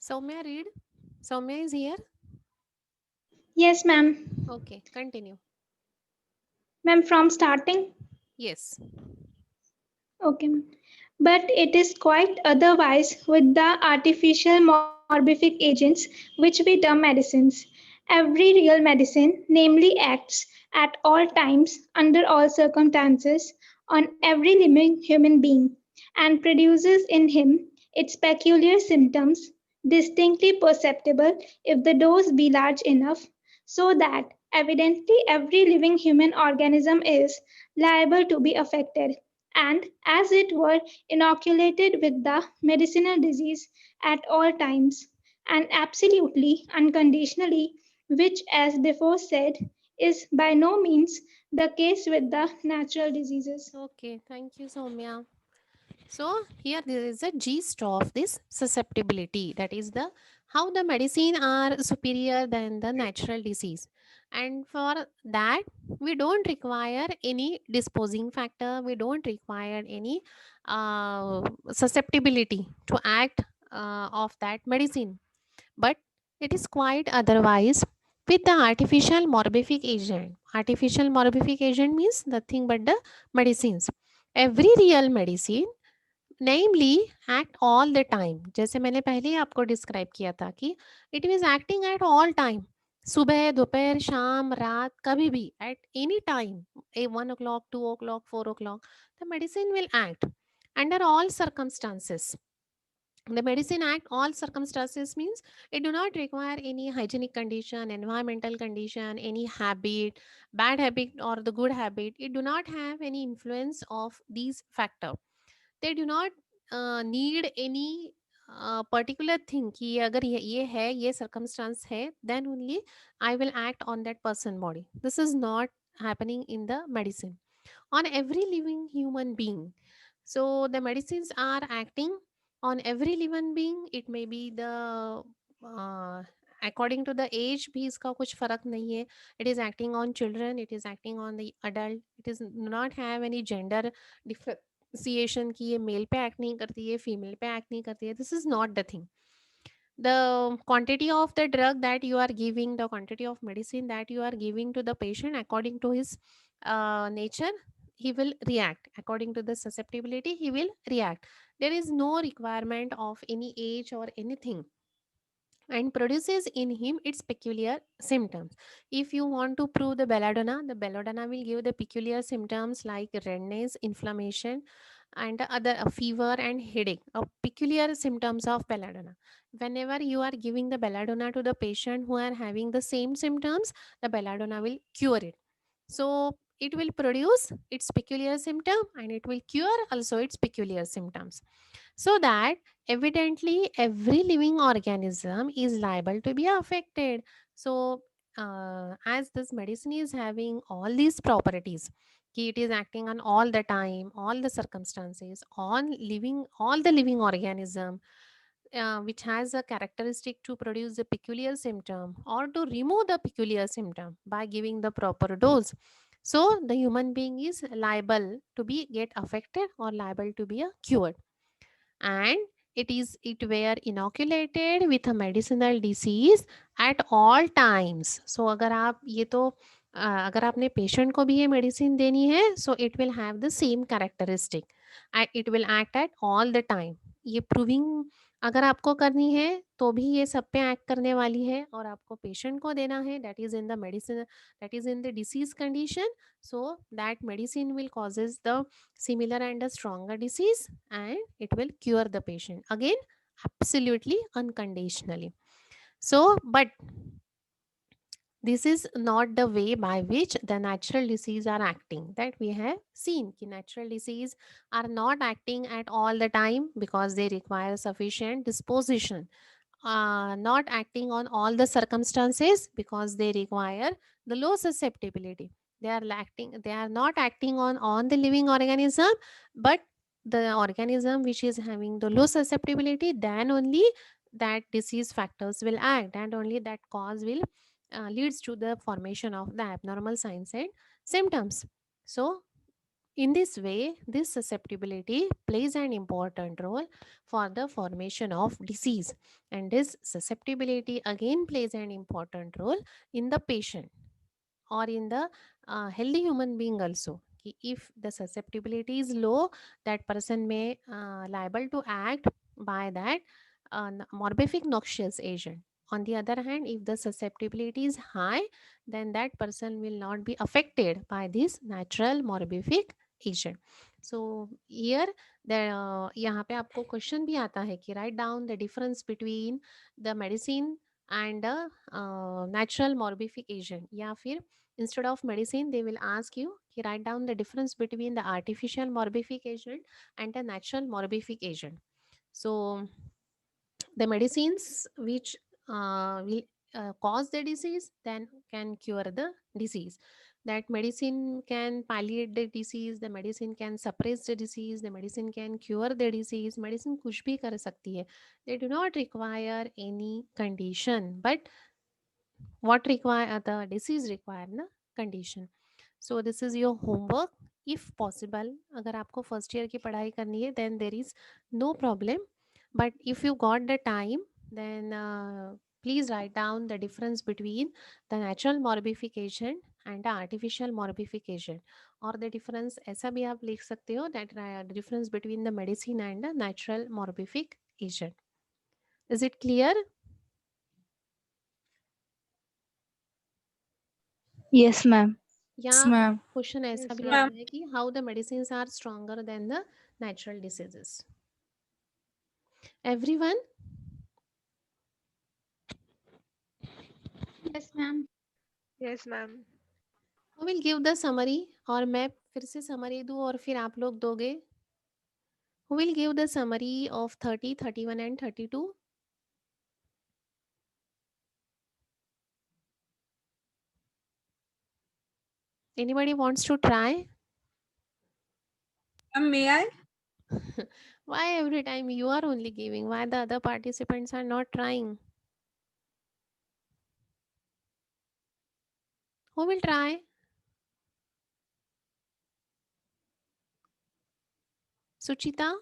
Soumya, read. Soumya is here. Yes, ma'am. Okay, continue. Ma'am, from starting? Yes. Okay, ma'am. But it is quite otherwise with the artificial morbific agents which we term medicines. Every real medicine, namely, acts at all times, under all circumstances, on every living human being, and produces in him its peculiar symptoms, distinctly perceptible if the dose be large enough, so that evidently every living human organism is liable to be affected and, as it were, inoculated with the medicinal disease at all times, and absolutely, unconditionally, which, as before said, is by no means the case with the natural diseases. Okay, thank you, Soumya. So here there is a gist of this susceptibility. That is the how the medicine are superior than the natural disease. And for that, we don't require any disposing factor. We don't require any susceptibility to act of that medicine. But it is quite otherwise with the artificial morbific agent. Artificial morbific agent means nothing but the medicines. Every real medicine namely act all the time, जैसे मैंने पहले ही आपको describe किया था कि it is acting at all time, सुबह दोपहर शाम रात कभी भी at any time, 1 o'clock 2 o'clock 4 o'clock, the medicine will act under all circumstances. The medicine act all circumstances means it do not require any hygienic condition, environmental condition, any habit, bad habit or the good habit. It do not have any influence of these factor. They do not need any particular thing कि अगर ये है ये circumstance है then only I will act on that person body. This is not happening in the medicine on every living human being. So the medicines are acting on every living being. It may be the uh, according to the age भी इसका कुछ फर्क नहीं है. It is acting on children, it is acting on the adult. It is not have any gender differentiation कि ये mail पे act नहीं करती है फीमेल पे एक्ट नहीं करती है. This is not the thing. The quantity of the drug that you are giving, the quantity of medicine that you are giving to the patient according to his nature, he will react. According to the susceptibility, he will react. There is no requirement of any age or anything, and produces in him its peculiar symptoms. If you want to prove the belladonna will give the peculiar symptoms like redness, inflammation, and other fever and headache. Peculiar symptoms of belladonna. Whenever you are giving the belladonna to the patient who are having the same symptoms, the belladonna will cure it. So it will produce its peculiar symptom and it will cure also its peculiar symptoms, so that evidently every living organism is liable to be affected. So as this medicine is having all these properties, कि it is acting on all the time all the circumstances on living all the living organism, which has a characteristic to produce a peculiar symptom or to remove the peculiar symptom by giving the proper dose. So the human being is liable to be get affected or liable to be cured, and it were inoculated with a medicinal disease at all times. So अगर आप ये तो अगर आपने patient को भी ये medicine देनी है, so it will have the same characteristic, it will act at all the time. ये प्रूविंग अगर आपको करनी है तो भी ये सब पे एक्ट करने वाली है, और आपको पेशेंट को देना है that is in the medicine, that is in the disease condition. So that medicine will causes the similar and a stronger disease, and it will cure the patient again absolutely unconditionally. So but this is not the way by which the natural disease are acting, that we have seen ki natural disease are not acting at all the time because they require sufficient disposition, not acting on all the circumstances because they require the low susceptibility. They are not acting on the living organism, but the organism which is having the low susceptibility, then only that disease factors will act, and only that cause will leads to the formation of the abnormal signs and symptoms. So In this way, this susceptibility plays an important role for the formation of disease, and this susceptibility again plays an important role in the patient or in the healthy human being also. If the susceptibility is low, that person may liable to act by that morbific noxious agent. On the other hand, if the susceptibility is high, then that person will not be affected by this natural morbific agent. So here the यहाँ पे आपको question भी आता है कि write down the difference between the medicine and natural morbific agent, या फिर instead of medicine they will ask you to write down the difference between the artificial morbific agent and the natural morbific agent. So the medicines which will cause the disease then can cure the disease. That medicine can palliate the disease, the medicine can suppress the disease, the medicine can cure the disease, medicine kuch bhi kar sakti hai. They do not require any condition, but what require the disease require na condition. So this is your homework. If possible, अगर आपको first year की पढ़ाई करनी है then there is no problem, but if you got the time then please write down the difference between the natural morbification and the artificial morbification, और the difference ऐसा भी आप लिख सकते हो that the difference between the medicine and the natural morbific agent. Is it clear? Yes, ma'am. या question ऐसा Yes, भी ma'am. आता है कि how the medicines are stronger than the natural diseases. Everyone? Yes, ma'am. Yes, ma'am. Who will give the summary, और मैं फिर से समरी दूं और फिर आप लोग दोगे? Who will give the summary of 30, 31 and 32? Anybody wants to try? May I? Why every time you are only giving? Why the other participants are not trying? Who will try? Suchita?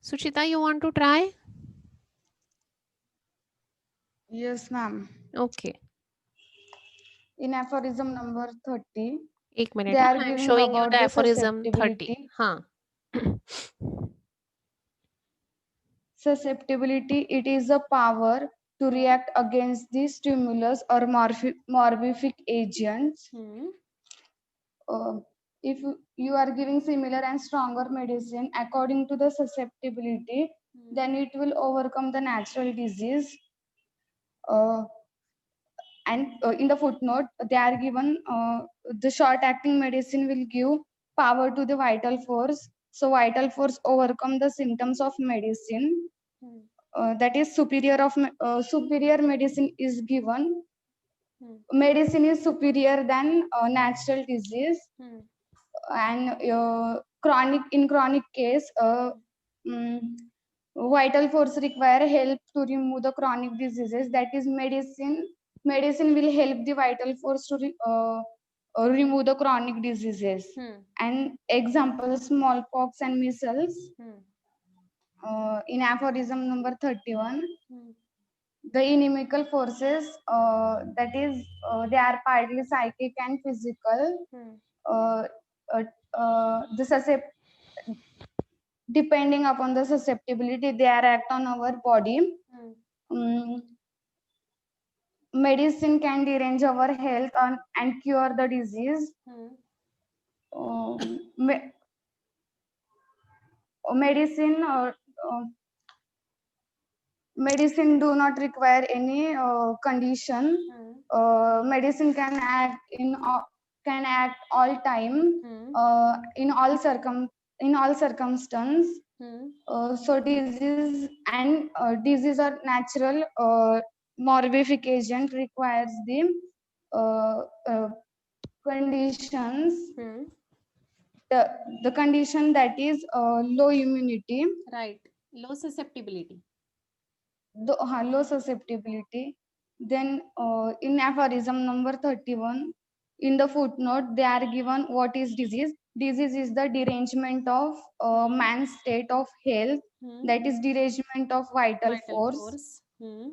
Suchita, you want to try? Yes, ma'am. Okay. In aphorism number 30, एक minute, they are I am giving showing you about the the aphorism 30. susceptibility. हाँ. Susceptibility, it is a power to react against the stimulus or morbific agents. If you are giving similar and stronger medicine according to the susceptibility, then it will overcome the natural disease. And in the footnote, they are given the short acting medicine will give power to the vital force. So vital force overcome the symptoms of medicine. That is superior medicine is given. Medicine is superior than natural disease. And chronic case, vital force require help to remove the chronic diseases. That is medicine will help the vital force to remove the chronic diseases. And example, smallpox and measles. In aphorism number 31, the inimical forces, that is they are partly psychic and physical. Depending upon the susceptibility, they are act on our body. Medicine can derange our health and cure the disease. Medicine medicine do not require any condition. Medicine can act all time, in all circumstance. So disease or natural morbific agent requires the conditions. The condition that is low immunity. Right. Low susceptibility. the low susceptibility. Then in aphorism number 31, in the footnote, they are given what is disease. Disease is the derangement of man's state of health, Hmm. that is derangement of vital Vital force. force. Hmm.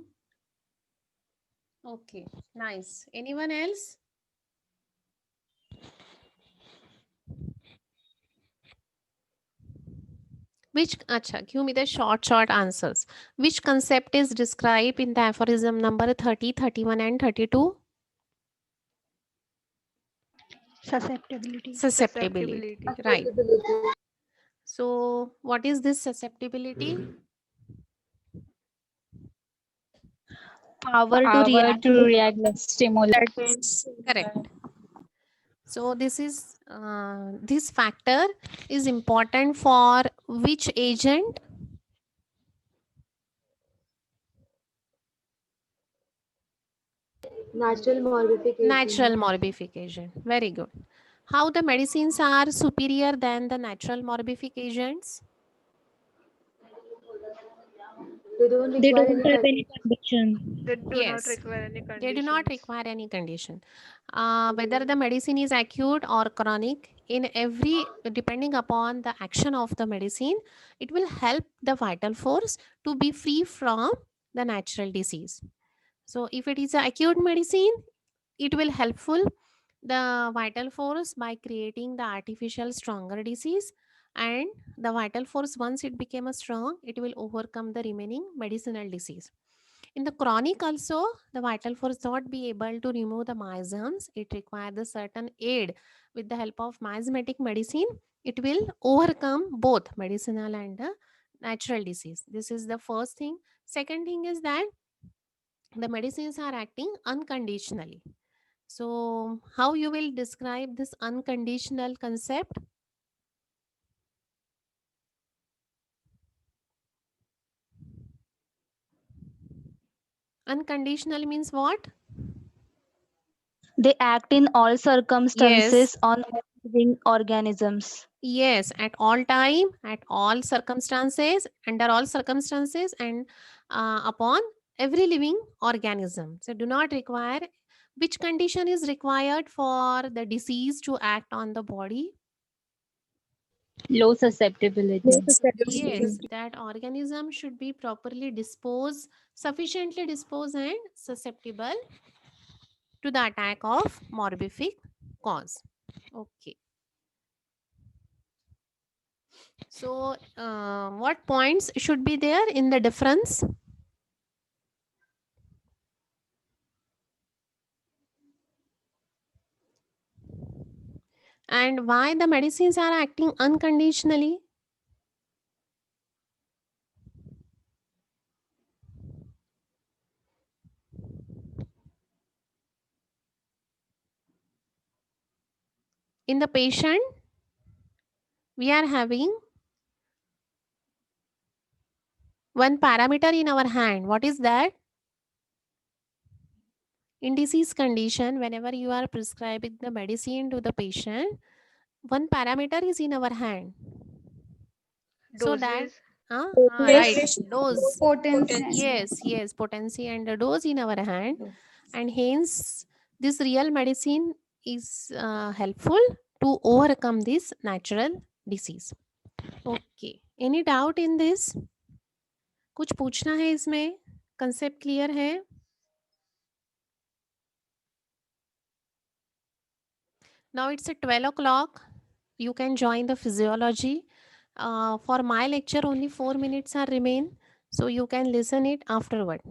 Okay, nice. Anyone else? Which, acha, give me the short answers. Which concept is described in the aphorism number 30, 31, and 32? Susceptibility. Susceptibility, right. So, what is this susceptibility? Power to react stimuli. Correct. So, this factor is important for which agent? Natural morbification. Natural morbific agent. Very good. How the medicines are superior than the natural morbific agents? They don't They require don't any have any condition. condition. They do not Yes, require any they do not conditions. require any condition. Whether the medicine is acute or chronic, in every depending upon the action of the medicine, it will help the vital force to be free from the natural disease. So, if it is a acute medicine, it will helpful the vital force by creating the artificial stronger disease, and the vital force once it became a strong, it will overcome the remaining medicinal disease. In the chronic also, the vital force not be able to remove the miasms. It requires a certain aid. With the help of miasmatic medicine, it will overcome both medicinal and natural disease. This is the first thing. Second thing is that the medicines are acting unconditionally. So, how you will describe this unconditional concept? Unconditional means what? They act in all Yes, circumstances on all living organisms. yes, at all time, at all circumstances, under all circumstances, and upon every living organism. So, do not require. Which condition is required for the disease to act on the body? Low Low susceptibility. Yes, susceptibility. that organism should be properly disposed, sufficiently disposed and susceptible to the attack of morbific cause. Okay. So, what points should be there in the difference? And why the medicines are acting unconditionally? In the patient, we are having one parameter in our hand. What is that? In disease condition, whenever you are prescribing the medicine to the patient, one parameter is in our hand. So that, Doses. right, Yes. dose. Potency. Yes, yes, potency and the dose in our hand, Yes. and hence this real medicine is helpful to overcome this natural disease. Okay, any doubt in this? कुछ पूछना है इसमें? Concept clear है? Now it's at 12 o'clock. You can join the physiology. For my lecture, only 4 minutes are remain, so you can listen it afterward.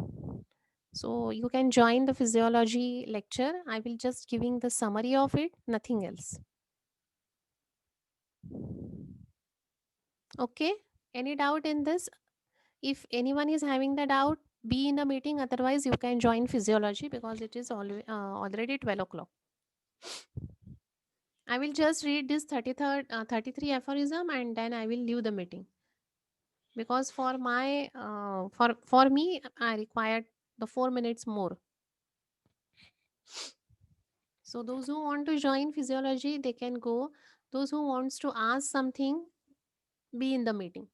So you can join the physiology lecture. I will just giving the summary of it, nothing else. Okay. Any doubt in this? If anyone is having the doubt, be in a meeting. Otherwise, you can join physiology because it is already 12 o'clock. I will just read this 33 aphorism and then I will leave the meeting because for my for me I required the 4 minutes more. So those who want to join physiology, they can go. Those who wants to ask something, be in the meeting.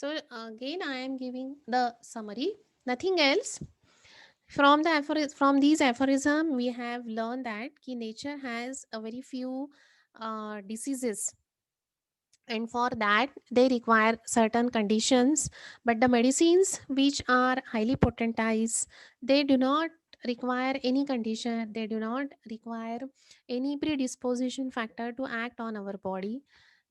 So again, I am giving the summary. Nothing else. From from these aphorism, we have learned that ki nature has a very few diseases, and for that they require certain conditions. But the medicines which are highly potentized, they do not require any condition, they do not require any predisposition factor to act on our body.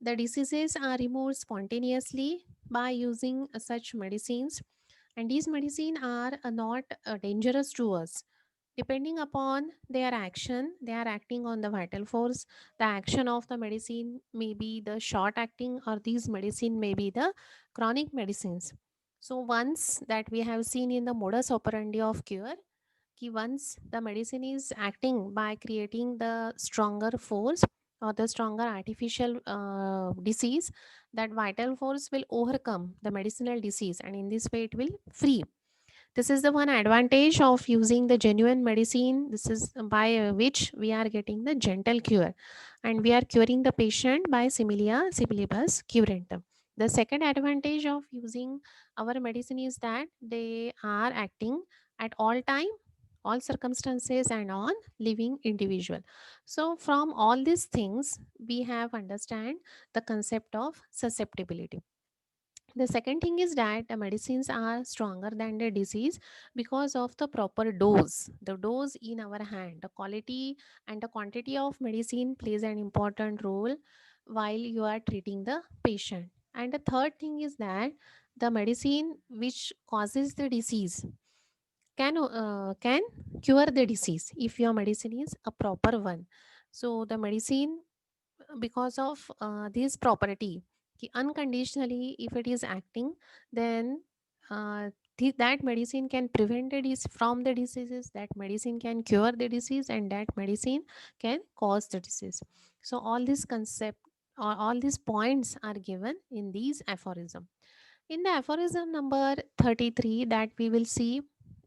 The diseases are removed spontaneously by using such medicines, and these medicines are not dangerous to us. Depending upon their action, they are acting on the vital force. The action of the medicine may be the short acting, or these medicine may be the chronic medicines. So once that we have seen in the modus operandi of cure, कि once the medicine is acting by creating the stronger force or the stronger artificial disease, that vital force will overcome the medicinal disease, and in this way it will free. This is the one advantage of using the genuine medicine. This is by which we are getting the gentle cure, and we are curing the patient by similia similibus curantum. The second advantage of using our medicine is that they are acting at all time, all circumstances, and on living individual. So from all these things we have understand the concept of susceptibility. The second thing is that the medicines are stronger than the disease because of the proper dose. The dose in our hand, the quality and the quantity of medicine plays an important role while you are treating the patient. And the third thing is that the medicine which causes the disease can cure the disease if your medicine is a proper one. So the medicine, because of this property, कि unconditionally if it is acting, then uh, that medicine can prevent the from the diseases, that medicine can cure the disease, and that medicine can cause the disease. So all this concept or all these points are given in these aphorism. In the aphorism number 33 that we will see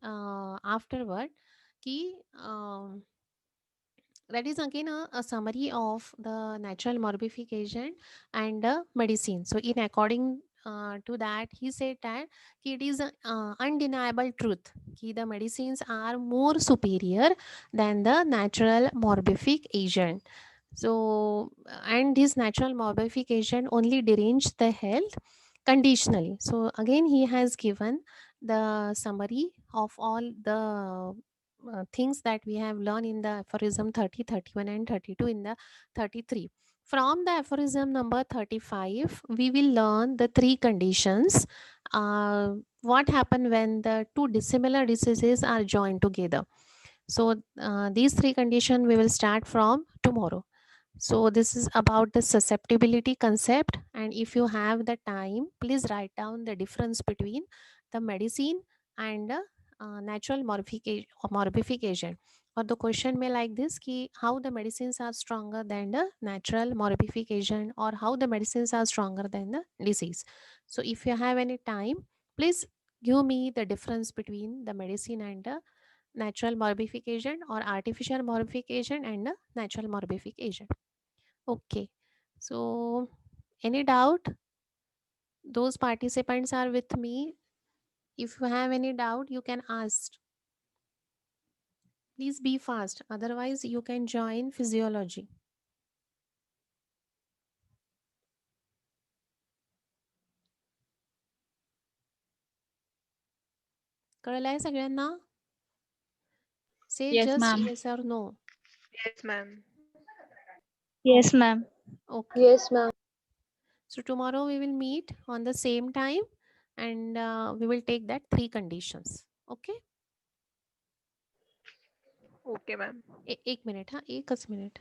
afterward, ki that is again a summary of the natural morbific agent and the medicine. So in according to that, he said that it is a undeniable truth that the medicines are more superior than the natural morbific agent. So and this natural morbific agent only derange the health conditionally. So again he has given the summary of all the things that we have learned in the aphorism 30, 31, and 32 in the 33. From the aphorism number 35, we will learn the three conditions. What happen when the two dissimilar diseases are joined together? So these three conditions we will start from tomorrow. So this is about the susceptibility concept, and if you have the time, please write down the difference between the medicine and the natural morbific agent. Or the question may like this: ki how the medicines are stronger than the natural morbific agent, or how the medicines are stronger than the disease. So if you have any time, please give me the difference between the medicine and the natural morbific agent, or artificial morbific agent and the natural morbific agent. Okay. So, any doubt? Those participants are with me. If you have any doubt, you can ask. Please be fast. Otherwise, you can join physiology. कळलं आहे सगळ्यांना? Say Yes, just ma'am. yes or no. Yes, ma'am. Yes, Okay. ma'am. Okay. Yes, ma'am. So tomorrow we will meet on the same time, and we will take that three conditions. Okay. Okay, ma'am. एक minute हा एकच minute